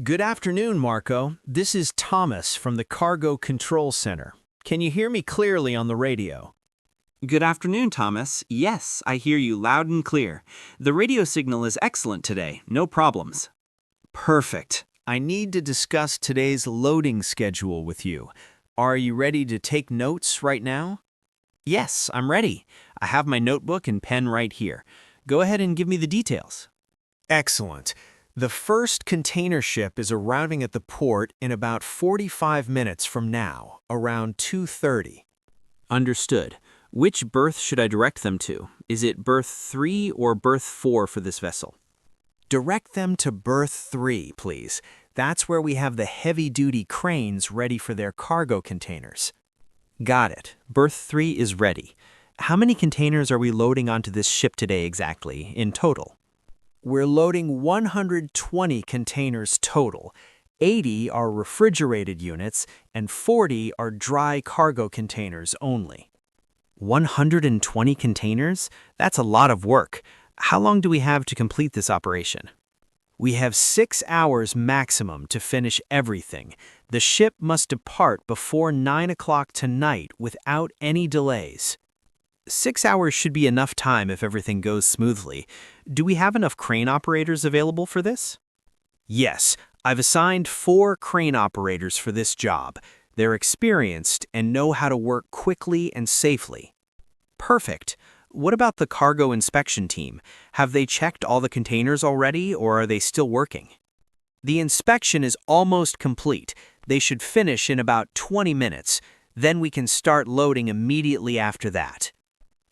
Good afternoon, Marco. This is Thomas from the Cargo Control Center. Can you hear me clearly on the radio? Good afternoon, Thomas. Yes, I hear you loud and clear. The radio signal is excellent today. No problems. Perfect. I need to discuss today's loading schedule with you. Are you ready to take notes right now? Yes, I'm ready. I have my notebook and pen right here. Go ahead and give me the details. Excellent. The first container ship is arriving at the port in about 45 minutes from now, around 2:30. Understood. Which berth should I direct them to? Is it berth 3 or berth 4 for this vessel? Direct them to berth 3, please. That's where we have the heavy-duty cranes ready for their cargo containers. Got it. Berth 3 is ready. How many containers are we loading onto this ship today exactly, in total? We're loading 120 containers total. 80 are refrigerated units, and 40 are dry cargo containers only. 120 containers? That's a lot of work. How long do we have to complete this operation? We have 6 hours maximum to finish everything. The ship must depart before 9 o'clock tonight without any delays. 6 hours should be enough time if everything goes smoothly. Do we have enough crane operators available for this? Yes, I've assigned 4 crane operators for this job. They're experienced and know how to work quickly and safely. Perfect. What about the cargo inspection team? Have they checked all the containers already, or are they still working? The inspection is almost complete. They should finish in about 20 minutes. Then we can start loading immediately after that.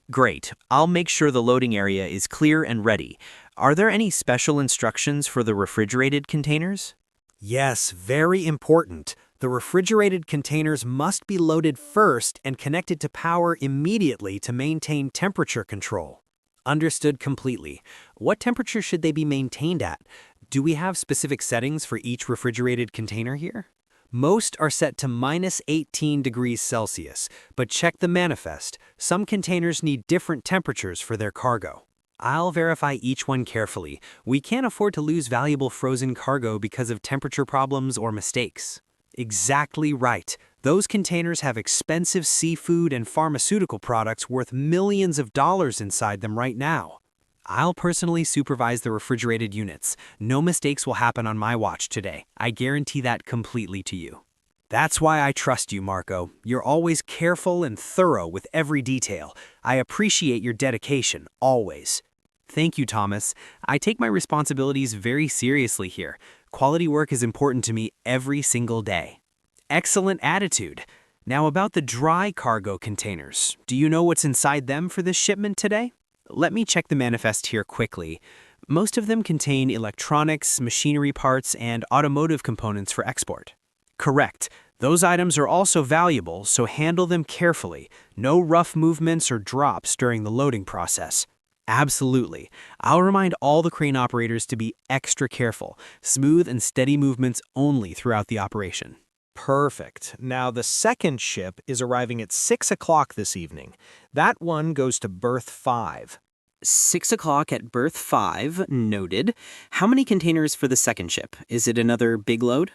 Great. I'll make sure the loading area is clear and ready. Are there any special instructions for the refrigerated containers? Yes, very important. The refrigerated containers must be loaded first and connected to power immediately to maintain temperature control. Understood completely. What temperature should they be maintained at? Do we have specific settings for each refrigerated container here? Most are set to minus 18 degrees Celsius, but check the manifest. Some containers need different temperatures for their cargo. I'll verify each one carefully. We can't afford to lose valuable frozen cargo because of temperature problems or mistakes. Exactly right. Those containers have expensive seafood and pharmaceutical products worth millions of dollars inside them right now. I'll personally supervise the refrigerated units. No mistakes will happen on my watch today. I guarantee that completely to you. That's why I trust you, Marco. You're always careful and thorough with every detail. I appreciate your dedication, always. Thank you, Thomas. I take my responsibilities very seriously here. Quality work is important to me every single day. Excellent attitude. Now about the dry cargo containers. Do you know what's inside them for this shipment today? Let me check the manifest here quickly. Most of them contain electronics, machinery parts, and automotive components for export. Correct. Those items are also valuable, so handle them carefully. No rough movements or drops during the loading process. Absolutely. I'll remind all the crane operators to be extra careful. Smooth and steady movements only throughout the operation. Perfect. Now the second ship is arriving at 6 o'clock this evening. That one goes to berth 5. 6 o'clock at berth 5, noted. How many containers for the second ship? Is it another big load?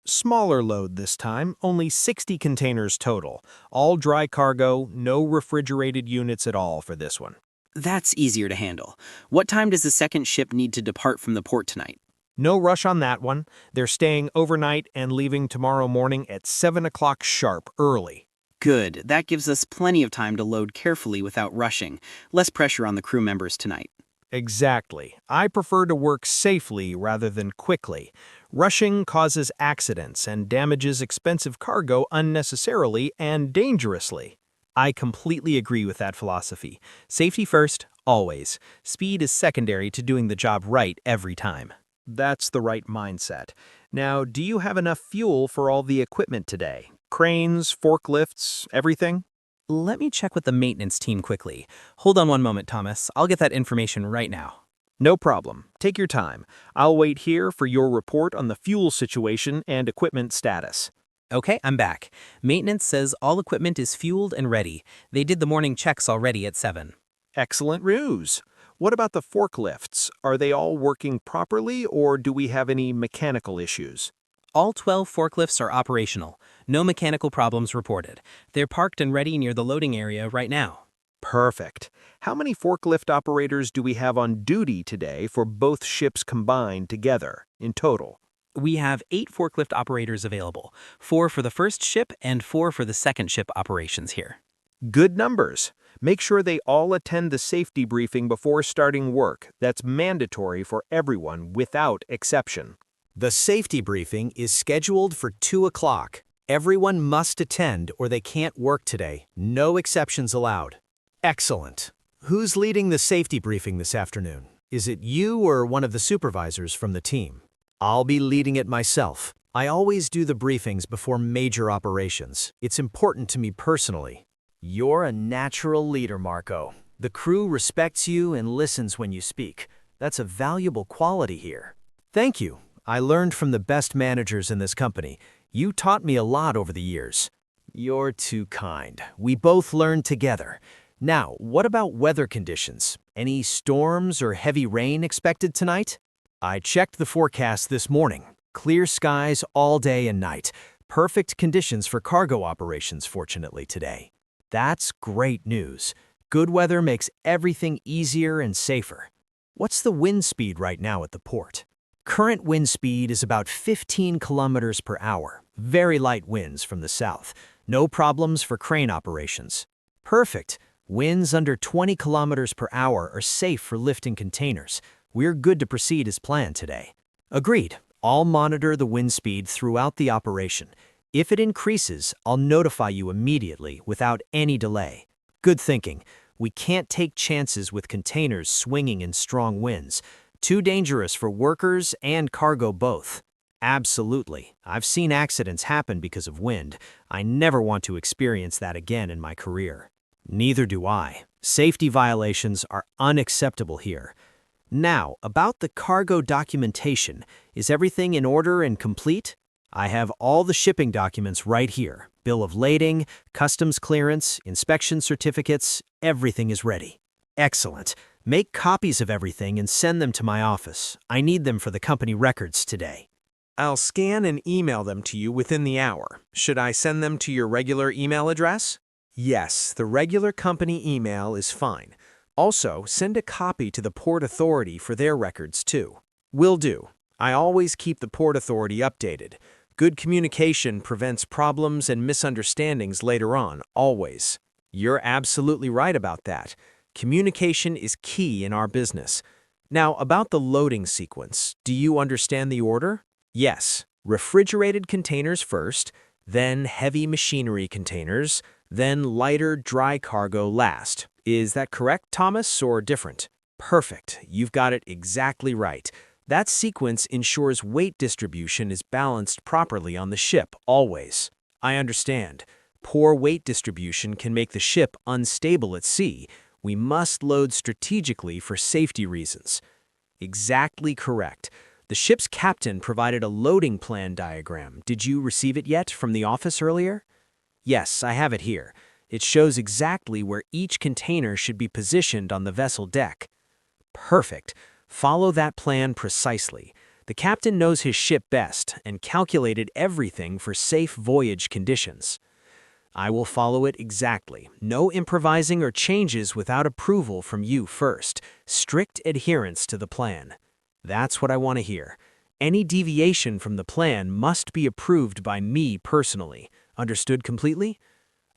Smaller load this time, only 60 containers total. All dry cargo, no refrigerated units at all for this one. That's easier to handle. What time does the second ship need to depart from the port tonight? No rush on that one. They're staying overnight and leaving tomorrow morning at 7 o'clock sharp early. Good. That gives us plenty of time to load carefully without rushing. Less pressure on the crew members tonight. Exactly. I prefer to work safely rather than quickly. Rushing causes accidents and damages expensive cargo unnecessarily and dangerously. I completely agree with that philosophy. Safety first, always. Speed is secondary to doing the job right every time. That's the right mindset. Now, do you have enough fuel for all the equipment today? Cranes, forklifts, everything? Let me check with the maintenance team quickly. Hold on one moment, Thomas. I'll get that information right now. No problem. Take your time. I'll wait here for your report on the fuel situation and equipment status. Okay, I'm back. Maintenance says all equipment is fueled and ready. They did the morning checks already at 7. Excellent news. What about the forklifts? Are they all working properly, or do we have any mechanical issues? All 12 forklifts are operational. No mechanical problems reported. They're parked and ready near the loading area right now. Perfect. How many forklift operators do we have on duty today for both ships combined together in total? We have 8 forklift operators available, 4 for the first ship and 4 for the second ship operations here. Good numbers. Make sure they all attend the safety briefing before starting work. That's mandatory for everyone without exception. The safety briefing is scheduled for 2 o'clock. Everyone must attend or they can't work today. No exceptions allowed. Excellent. Who's leading the safety briefing this afternoon? Is it you or one of the supervisors from the team? I'll be leading it myself. I always do the briefings before major operations. It's important to me personally. You're a natural leader, Marco. The crew respects you and listens when you speak. That's a valuable quality here. Thank you. I learned from the best managers in this company. You taught me a lot over the years. You're too kind. We both learned together. Now, what about weather conditions? Any storms or heavy rain expected tonight? I checked the forecast this morning. Clear skies all day and night. Perfect conditions for cargo operations, fortunately, today. That's great news. Good weather makes everything easier and safer. What's the wind speed right now at the port? Current wind speed is about 15 kilometers per hour. Very light winds from the south. No problems for crane operations. Perfect. Winds under 20 kilometers per hour are safe for lifting containers. We're good to proceed as planned today. Agreed. I'll monitor the wind speed throughout the operation. If it increases, I'll notify you immediately without any delay. Good thinking. We can't take chances with containers swinging in strong winds. Too dangerous for workers and cargo both. Absolutely. I've seen accidents happen because of wind. I never want to experience that again in my career. Neither do I. Safety violations are unacceptable here. Now, about the cargo documentation. Is everything in order and complete? I have all the shipping documents right here. Bill of lading, customs clearance, inspection certificates, everything is ready. Excellent. Make copies of everything and send them to my office. I need them for the company records today. I'll scan and email them to you within the hour. Should I send them to your regular email address? Yes, the regular company email is fine. Also, send a copy to the Port Authority for their records too. Will do. I always keep the Port Authority updated. Good communication prevents problems and misunderstandings later on, always. You're absolutely right about that. Communication is key in our business. Now, about the loading sequence, do you understand the order? Yes. Refrigerated containers first, then heavy machinery containers, then lighter dry cargo last. Is that correct, Thomas, or different? Perfect. You've got it exactly right. That sequence ensures weight distribution is balanced properly on the ship, always. I understand. Poor weight distribution can make the ship unstable at sea. We must load strategically for safety reasons. Exactly correct. The ship's captain provided a loading plan diagram. Did you receive it yet from the office earlier? Yes, I have it here. It shows exactly where each container should be positioned on the vessel deck. Perfect. Follow that plan precisely. The captain knows his ship best and calculated everything for safe voyage conditions. I will follow it exactly. No improvising or changes without approval from you first. Strict adherence to the plan. That's what I want to hear. Any deviation from the plan must be approved by me personally. Understood completely?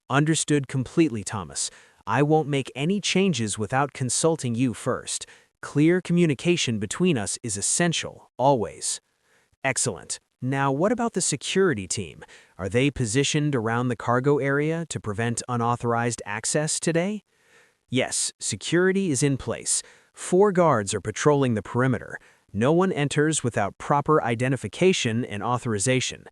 Understood completely, Thomas. I won't make any changes without consulting you first. Clear communication between us is essential, always. Excellent. Now, what about the security team? Are they positioned around the cargo area to prevent unauthorized access today? Yes, security is in place. 4 guards are patrolling the perimeter. No one enters without proper identification and authorization.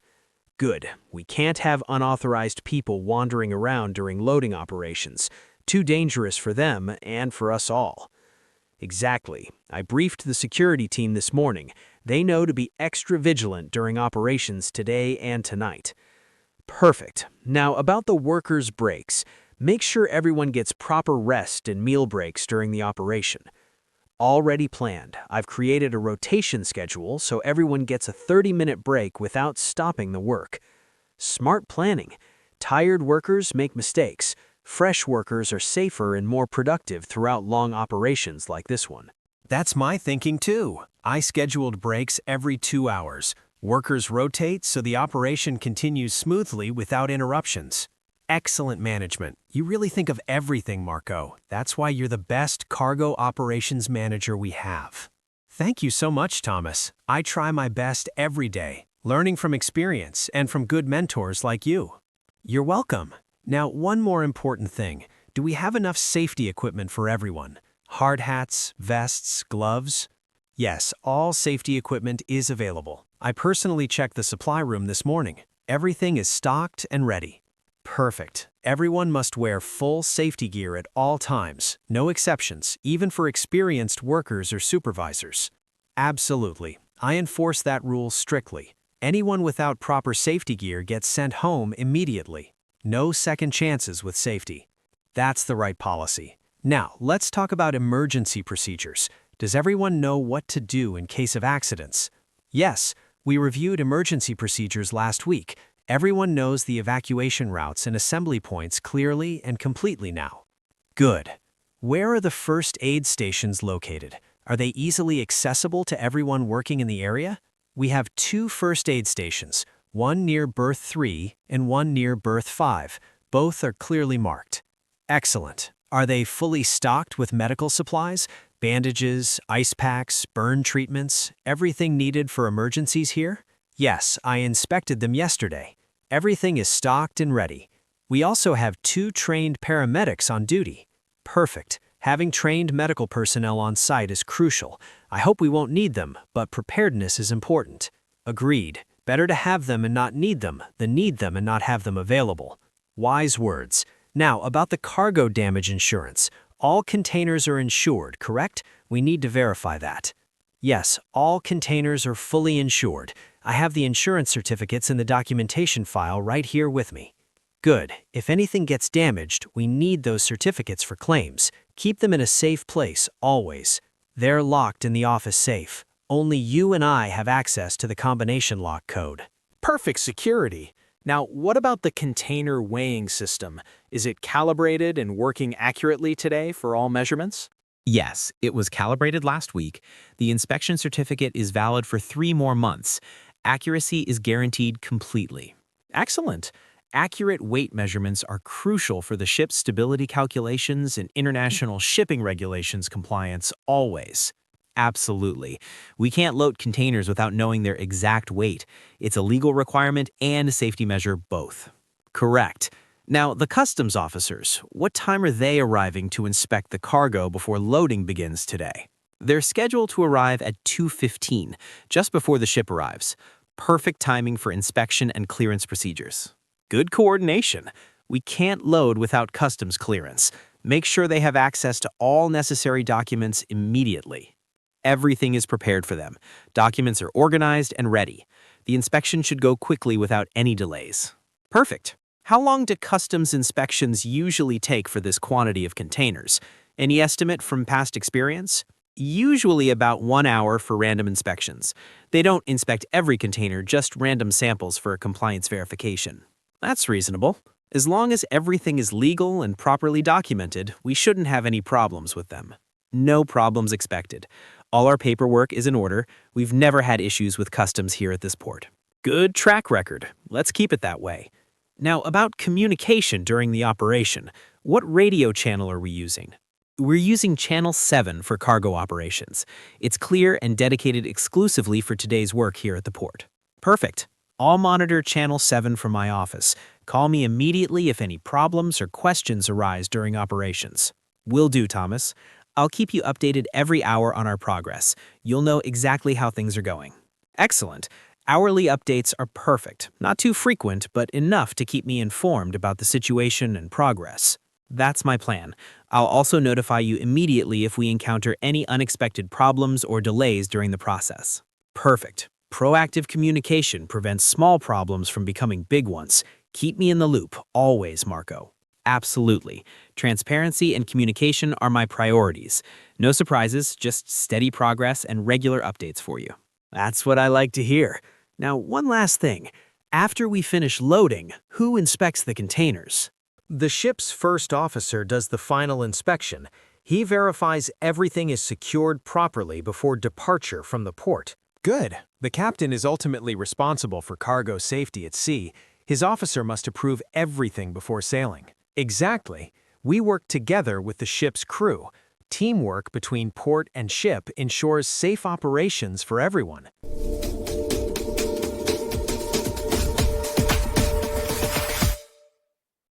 Good. We can't have unauthorized people wandering around during loading operations. Too dangerous for them and for us all. Exactly. I briefed the security team this morning. They know to be extra vigilant during operations today and tonight. Perfect. Now, about the workers' breaks. Make sure everyone gets proper rest and meal breaks during the operation. Already planned. I've created a rotation schedule so everyone gets a 30-minute break without stopping the work. Smart planning. Tired workers make mistakes. Fresh workers are safer and more productive throughout long operations like this one. That's my thinking too. I scheduled breaks every 2 hours. Workers rotate so the operation continues smoothly without interruptions. Excellent management. You really think of everything, Marco. That's why you're the best cargo operations manager we have. Thank you so much, Thomas. I try my best every day, learning from experience and from good mentors like you. You're welcome. Now, one more important thing. Do we have enough safety equipment for everyone? Hard hats, vests, gloves? Yes, all safety equipment is available. I personally checked the supply room this morning. Everything is stocked and ready. Perfect. Everyone must wear full safety gear at all times, no exceptions, even for experienced workers or supervisors. Absolutely. I enforce that rule strictly. Anyone without proper safety gear gets sent home immediately. No second chances with safety. That's the right policy. Now, let's talk about emergency procedures. Does everyone know what to do in case of accidents? Yes, we reviewed emergency procedures last week. Everyone knows the evacuation routes and assembly points clearly and completely now. Good. Where are the first aid stations located? Are they easily accessible to everyone working in the area? We have 2 first aid stations, one near berth 3 and one near berth 5. Both are clearly marked. Excellent. Are they fully stocked with medical supplies, bandages, ice packs, burn treatments, everything needed for emergencies here? Yes, I inspected them yesterday. Everything is stocked and ready. We also have 2 trained paramedics on duty. Perfect. Having trained medical personnel on site is crucial. I hope we won't need them, but preparedness is important. Agreed. Better to have them and not need them than need them and not have them available. Wise words. Now, about the cargo damage insurance. All containers are insured, correct? We need to verify that. Yes, all containers are fully insured. I have the insurance certificates in the documentation file right here with me. Good. If anything gets damaged, we need those certificates for claims. Keep them in a safe place, always. They're locked in the office safe. Only you and I have access to the combination lock code. Perfect security. Now, what about the container weighing system? Is it calibrated and working accurately today for all measurements? Yes, it was calibrated last week. The inspection certificate is valid for 3 more months. Accuracy is guaranteed completely. Excellent. Accurate weight measurements are crucial for the ship's stability calculations and international shipping regulations compliance always. Absolutely. We can't load containers without knowing their exact weight. It's a legal requirement and a safety measure both. Correct. Now, the customs officers, what time are they arriving to inspect the cargo before loading begins today? They're scheduled to arrive at 2:15, just before the ship arrives. Perfect timing for inspection and clearance procedures. Good coordination. We can't load without customs clearance. Make sure they have access to all necessary documents immediately. Everything is prepared for them. Documents are organized and ready. The inspection should go quickly without any delays. Perfect. How long do customs inspections usually take for this quantity of containers? Any estimate from past experience? Usually about 1 hour for random inspections. They don't inspect every container, just random samples for compliance verification. That's reasonable. As long as everything is legal and properly documented, we shouldn't have any problems with them. No problems expected. All our paperwork is in order. We've never had issues with customs here at this port. Good track record. Let's keep it that way. Now, about communication during the operation. What radio channel are we using? We're using Channel 7 for cargo operations. It's clear and dedicated exclusively for today's work here at the port. Perfect. I'll monitor Channel 7 from my office. Call me immediately if any problems or questions arise during operations. Will do, Thomas. I'll keep you updated every hour on our progress. You'll know exactly how things are going. Excellent. Hourly updates are perfect. Not too frequent, but enough to keep me informed about the situation and progress. That's my plan. I'll also notify you immediately if we encounter any unexpected problems or delays during the process. Perfect. Proactive communication prevents small problems from becoming big ones. Keep me in the loop, always, Marco. Absolutely. Transparency and communication are my priorities. No surprises, just steady progress and regular updates for you. That's what I like to hear. Now, one last thing. After we finish loading, who inspects the containers? The ship's first officer does the final inspection. He verifies everything is secured properly before departure from the port. Good. The captain is ultimately responsible for cargo safety at sea. His officer must approve everything before sailing. Exactly. We work together with the ship's crew. Teamwork between port and ship ensures safe operations for everyone.